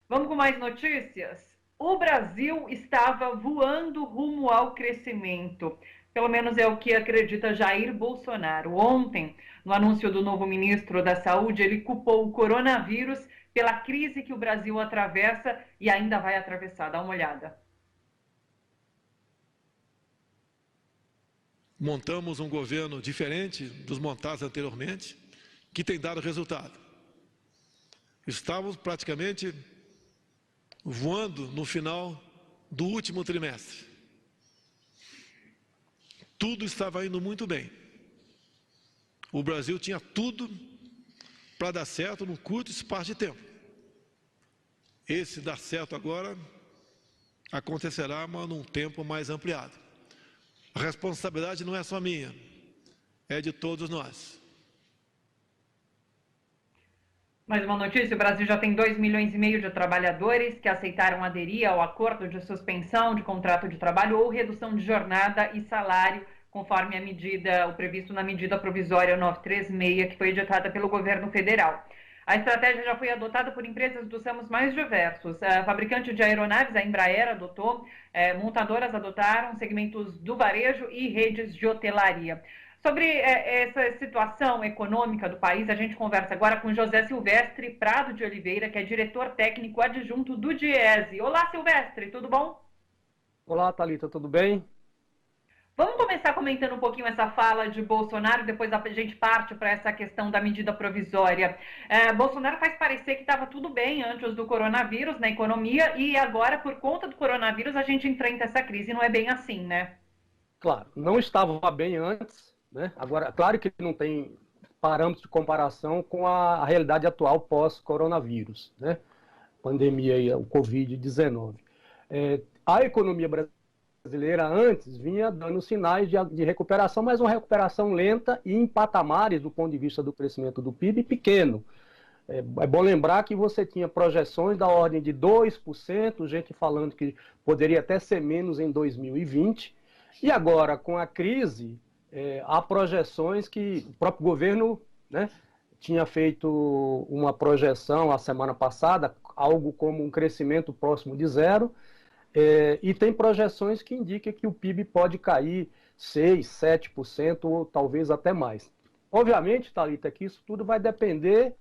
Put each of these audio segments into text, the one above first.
Vamos com mais notícias? O Brasil estava voando rumo ao crescimento. Pelo menos é o que acredita Jair Bolsonaro. Ontem, no anúncio do novo ministro da Saúde, ele culpou o coronavírus pela crise que o Brasil atravessa e ainda vai atravessar. Dá uma olhada. Montamos um governo diferente dos montados anteriormente, que tem dado resultado. Estávamos praticamente voando no final do último trimestre. Tudo estava indo muito bem. O Brasil tinha tudo para dar certo num curto espaço de tempo. Esse dar certo agora acontecerá, mas num tempo mais ampliado. A responsabilidade não é só minha, é de todos nós. Mais uma notícia: o Brasil já tem 2,5 milhões de trabalhadores que aceitaram aderir ao acordo de suspensão de contrato de trabalho ou redução de jornada e salário, conforme o previsto na medida provisória 936, que foi editada pelo governo federal. A estratégia já foi adotada por empresas dos ramos mais diversos. A fabricante de aeronaves, a Embraer, adotou, montadoras adotaram, segmentos do varejo e redes de hotelaria. Sobre essa situação econômica do país, a gente conversa agora com José Silvestre Prado de Oliveira, que é diretor técnico adjunto do Diese. Olá, Silvestre, tudo bom? Olá, Thalita, tudo bem? Vamos começar comentando um pouquinho essa fala de Bolsonaro, depois a gente parte para essa questão da medida provisória. Bolsonaro faz parecer que estava tudo bem antes do coronavírus na economia e agora, por conta do coronavírus, a gente enfrenta essa crise. Não é bem assim, né? Claro, não estava bem antes, né? Agora, claro que não tem parâmetros de comparação com a realidade atual pós-coronavírus, né? Pandemia, o Covid-19. A economia brasileira antes vinha dando sinais de recuperação, mas uma recuperação lenta e em patamares, do ponto de vista do crescimento do PIB, pequeno. É bom lembrar que você tinha projeções da ordem de 2%, gente falando que poderia até ser menos em 2020, e agora, com a crise, há projeções que o próprio governo, né, tinha feito uma projeção a semana passada, algo como um crescimento próximo de zero, e tem projeções que indicam que o PIB pode cair 6%, 7% ou talvez até mais. Obviamente, Thalita, que isso tudo vai depender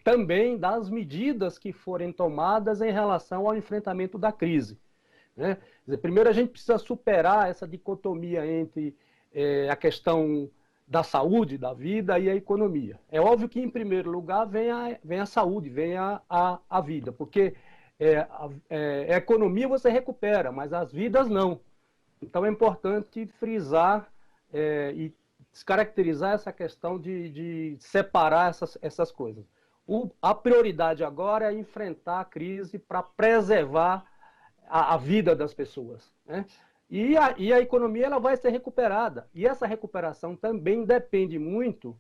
também das medidas que forem tomadas em relação ao enfrentamento da crise, né? Quer dizer, primeiro a gente precisa superar essa dicotomia entre a questão da saúde, da vida e a economia. É óbvio que, em primeiro lugar, vem a saúde, vem a vida, porque a economia você recupera, mas as vidas não. Então é importante frisar e descaracterizar essa questão de separar essas coisas. A prioridade agora é enfrentar a crise para preservar a vida das pessoas, né? E a economia ela vai ser recuperada. E essa recuperação também depende muito,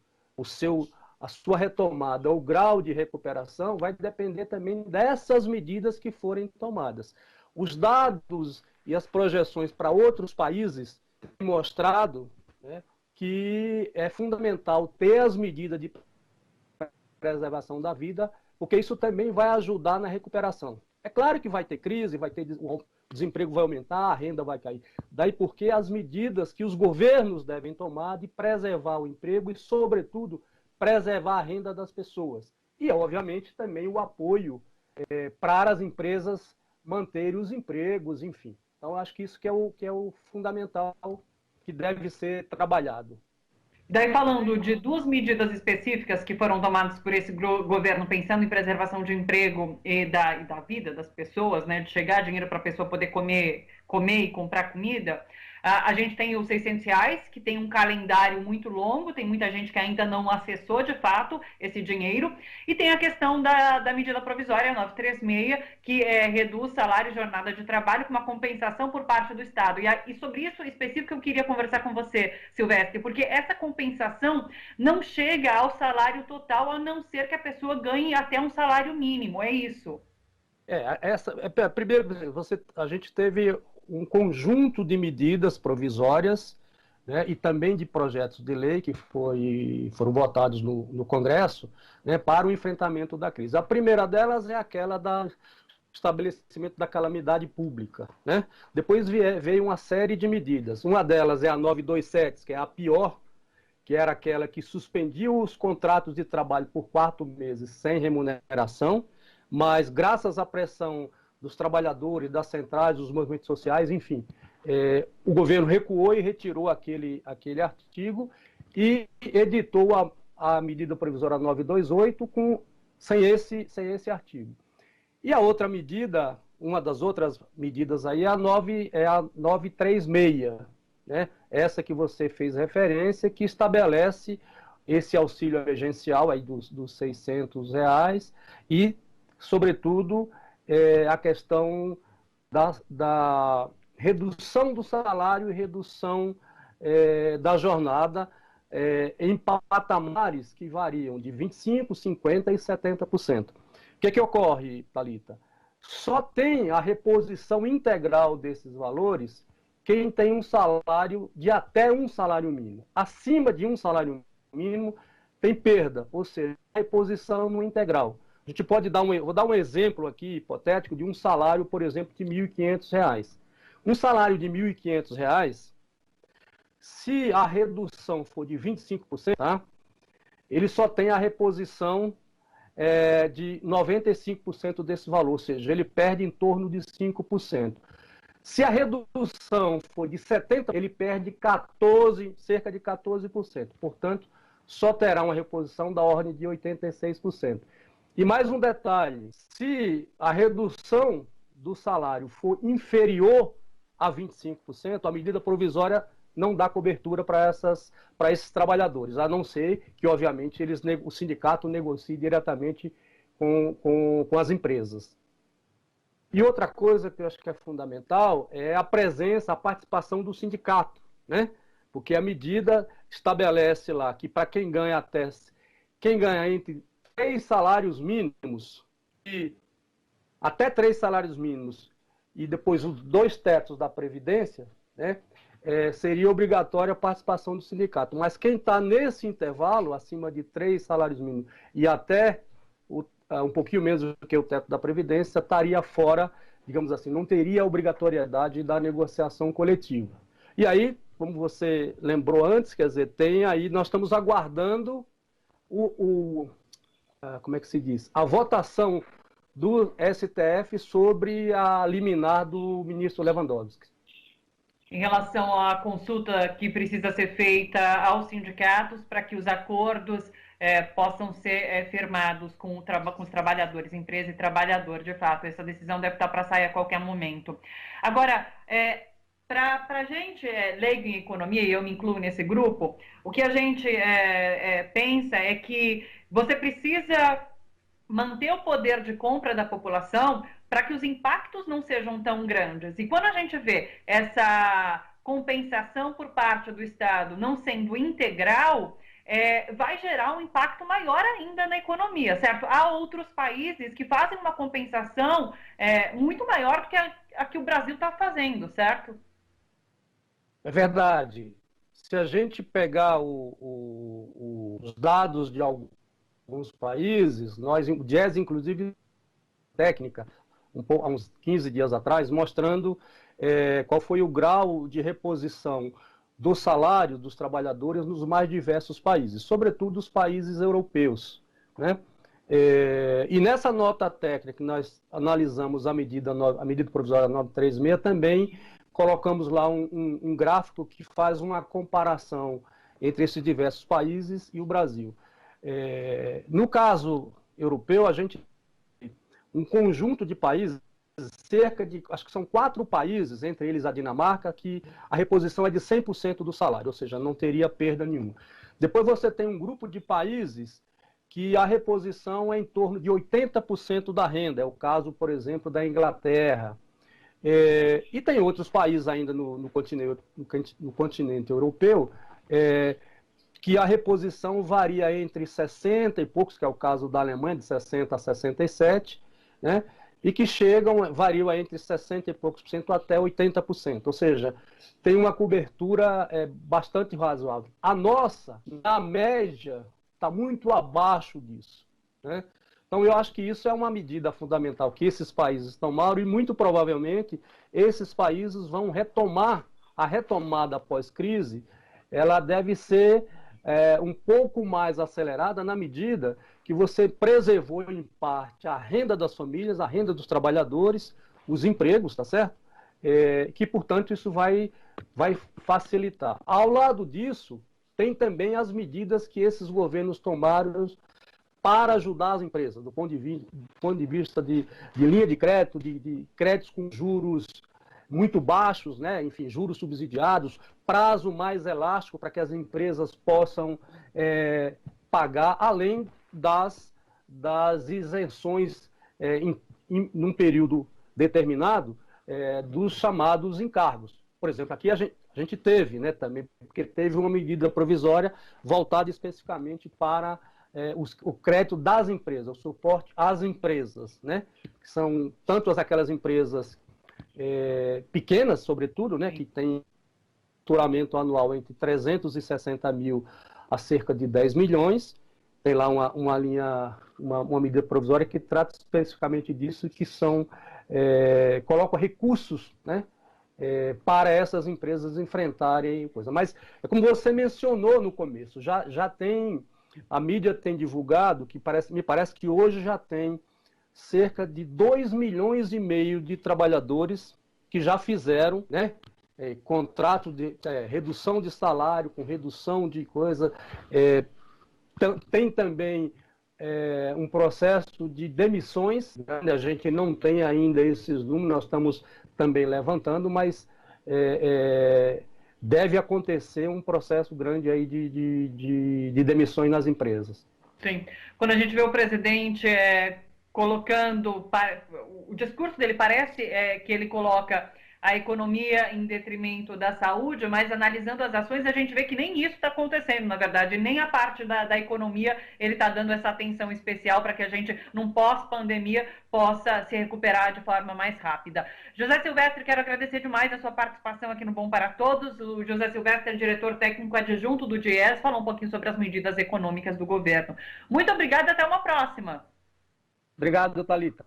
a sua retomada, o grau de recuperação vai depender também dessas medidas que forem tomadas. Os dados e as projeções para outros países têm mostrado, né, que é fundamental ter as medidas de preservação da vida, porque isso também vai ajudar na recuperação. É claro que vai ter crise, o desemprego vai aumentar, a renda vai cair. Daí porque as medidas que os governos devem tomar de preservar o emprego e, sobretudo, preservar a renda das pessoas. E, obviamente, também o apoio para as empresas manterem os empregos, enfim. Então, acho que isso que é o fundamental que deve ser trabalhado. Daí, falando de duas medidas específicas que foram tomadas por esse governo, pensando em preservação de emprego e da vida das pessoas, né, de chegar dinheiro para a pessoa poder comer e comprar comida, a gente tem os R$ 600, que tem um calendário muito longo, tem muita gente que ainda não acessou de fato esse dinheiro, e tem a questão da medida provisória 936, que reduz salário e jornada de trabalho com uma compensação por parte do Estado. E sobre isso específico eu queria conversar com você, Silvestre, porque essa compensação não chega ao salário total, a não ser que a pessoa ganhe até um salário mínimo, é isso? Primeiro, a gente teve um conjunto de medidas provisórias, né, e também de projetos de lei que foram votados no Congresso, né, para o enfrentamento da crise. A primeira delas é aquela do estabelecimento da calamidade pública, né? Depois veio uma série de medidas. Uma delas é a 927, que é a pior, que era aquela que suspendia os contratos de trabalho por 4 meses sem remuneração, mas graças à pressão dos trabalhadores, das centrais, dos movimentos sociais, enfim, o governo recuou e retirou aquele artigo e editou a medida provisória 928 sem esse artigo. E a outra medida, uma das outras medidas aí, é a 936, né? Essa que você fez referência, que estabelece esse auxílio emergencial aí dos R$ 600 e, sobretudo, a questão da redução do salário e redução da jornada em patamares que variam de 25%, 50% e 70%. O que ocorre, Thalita? Só tem a reposição integral desses valores quem tem um salário de até um salário mínimo. Acima de um salário mínimo tem perda, ou seja, reposição no integral. A gente pode vou dar um exemplo aqui, hipotético, de um salário, por exemplo, de R$ 1.500. Um salário de R$ 1.500, se a redução for de 25%, tá? Ele só tem a reposição de 95% desse valor, ou seja, ele perde em torno de 5%. Se a redução for de 70%, ele perde cerca de 14%. Portanto, só terá uma reposição da ordem de 86%. E mais um detalhe, se a redução do salário for inferior a 25%, a medida provisória não dá cobertura para esses trabalhadores, a não ser que, obviamente, o sindicato negocie diretamente com as empresas. E outra coisa que eu acho que é fundamental é a presença, a participação do sindicato, né? Porque a medida estabelece lá que para quem ganha entre 3 salários mínimos e até 3 salários mínimos e depois os 2 tetos da Previdência, né? Seria obrigatória a participação do sindicato. Mas quem está nesse intervalo, acima de 3 salários mínimos e até um pouquinho menos do que o teto da Previdência, estaria fora, digamos assim, não teria a obrigatoriedade da negociação coletiva. E aí, como você lembrou antes, quer dizer, nós estamos aguardando como é que se diz? A votação do STF sobre a liminar do ministro Lewandowski. Em relação à consulta que precisa ser feita aos sindicatos para que os acordos possam ser firmados com os trabalhadores, empresa e trabalhador, de fato. Essa decisão deve estar para sair a qualquer momento. Agora, para a gente leigo em economia, e eu me incluo nesse grupo, o que a gente pensa é que você precisa manter o poder de compra da população para que os impactos não sejam tão grandes. E quando a gente vê essa compensação por parte do Estado não sendo integral, vai gerar um impacto maior ainda na economia, certo? Há outros países que fazem uma compensação muito maior do que a que o Brasil está fazendo, certo? É verdade. Se a gente pegar os dados de alguns países, o Diese, inclusive, técnica, há uns 15 dias atrás, mostrando qual foi o grau de reposição do salário dos trabalhadores nos mais diversos países, sobretudo os países europeus, né? E nessa nota técnica, nós analisamos a medida provisória 936, também colocamos lá um gráfico que faz uma comparação entre esses diversos países e o Brasil. No caso europeu, um conjunto de países, acho que são 4 países, entre eles a Dinamarca, que a reposição é de 100% do salário, ou seja, não teria perda nenhuma. Depois você tem um grupo de países que a reposição é em torno de 80% da renda, é o caso, por exemplo, da Inglaterra. E tem outros países ainda no continente europeu, que a reposição varia entre 60 e poucos, que é o caso da Alemanha, de 60 a 67, né? e que variam entre 60 e poucos por cento até 80%. Ou seja, tem uma cobertura bastante razoável. A nossa, na média, está muito abaixo disso, né? Então, eu acho que isso é uma medida fundamental que esses países tomaram e, muito provavelmente, esses países vão retomar. A retomada pós-crise, ela deve ser um pouco mais acelerada na medida que você preservou, em parte, a renda das famílias, a renda dos trabalhadores, os empregos, tá certo? Que, portanto, isso vai facilitar. Ao lado disso, tem também as medidas que esses governos tomaram para ajudar as empresas, do ponto de vista de linha de crédito, de créditos com juros muito baixos, né? Enfim, juros subsidiados, prazo mais elástico para que as empresas possam pagar, além das isenções num período determinado dos chamados encargos. Por exemplo, aqui a gente teve, né, também, porque teve uma medida provisória voltada especificamente para o crédito das empresas, o suporte às empresas, né? Que são tanto aquelas empresas pequenas, sobretudo, né, que têm faturamento anual entre 360 mil a cerca de 10 milhões. Tem lá uma medida provisória que trata especificamente disso, que coloca recursos, né, para essas empresas enfrentarem coisa. Mas, como você mencionou no começo, a mídia tem divulgado, me parece que hoje já tem cerca de 2,5 milhões de trabalhadores que já fizeram, né, contrato de redução de salário, com redução de coisa. Tem também um processo de demissões, né? A gente não tem ainda esses números, nós estamos também levantando, mas deve acontecer um processo grande aí de demissões nas empresas. Sim. Quando a gente vê o presidente colocando... O discurso dele parece que ele coloca a economia em detrimento da saúde, mas analisando as ações a gente vê que nem isso está acontecendo, na verdade, nem a parte da economia ele está dando essa atenção especial para que a gente, num pós-pandemia, possa se recuperar de forma mais rápida. José Silvestre, quero agradecer demais a sua participação aqui no Bom para Todos. O José Silvestre é diretor técnico adjunto do DIEESE, falou um pouquinho sobre as medidas econômicas do governo. Muito obrigada, até uma próxima. Obrigado, Thalita.